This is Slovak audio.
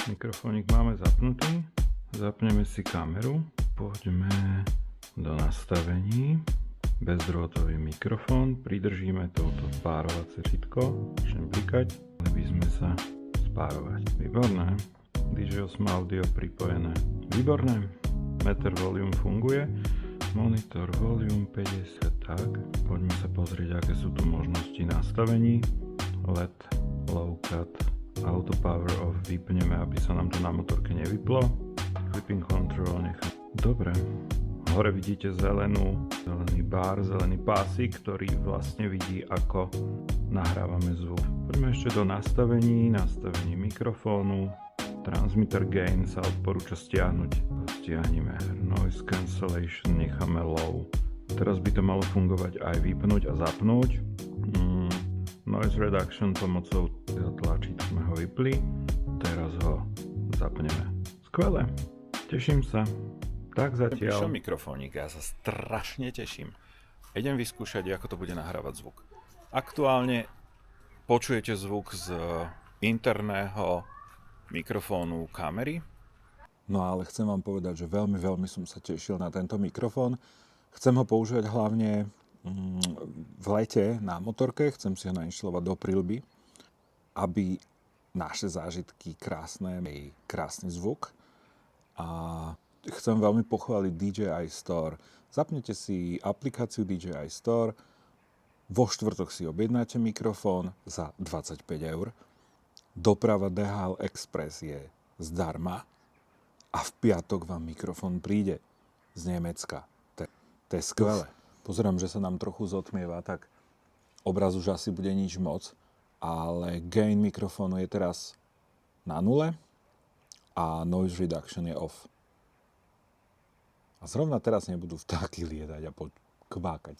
Mikrofónik máme zapnutý. Zapneme si kameru. Poďme do nastavení. Bezdrôtový mikrofón. Pridržíme toto spárovacie čítko. Začnem klikať. Mali by sme sa spárovať. Výborné. DJ8 audio pripojené. Výborné. Meter volume funguje. Monitor volume 50. Tak. Poďme sa pozrieť, aké sú tu možnosti nastavení. LED, low cut, auto power off vypneme, aby sa nám to na motorke nevyplo. Clipping control nechám. Dobre. Hore vidíte zelený bar, zelený pásik, ktorý vlastne vidí, ako nahrávame zvuk. Poďme ešte do nastavení mikrofónu. Transmitter gain sa odporúča stiahnuť. Stiahneme. Noise cancellation necháme low. Teraz by to malo fungovať aj vypnúť a zapnúť. Noise reduction pomocou tlačítka sme ho vypli. Teraz ho zapneme. Skvelé. Teším sa. Tak zatiaľ. Píšem mikrofónik, ja sa strašne teším. Idem vyskúšať, ako to bude nahrávať zvuk. Aktuálne počujete zvuk z interného mikrofónu kamery. No ale chcem vám povedať, že veľmi som sa tešil na tento mikrofón. Chcem ho používať hlavne v lete na motorke. Chcem si ho nainštalovať do prilby, aby naše zážitky krásny zvuk. A chcem veľmi pochváliť DJI Store. Zapnete si aplikáciu DJI Store, vo štvrtok si objednáte mikrofón za 25 €. Doprava DHL Express je zdarma a v piatok vám mikrofón príde z Nemecka. To je skvelé. Pozerám, že sa nám trochu zotmieva, tak obraz už asi bude nič moc, ale gain mikrofónu je teraz na 0 a noise reduction je off. A zrovna teraz nebudú vtáky lietať a kvákať.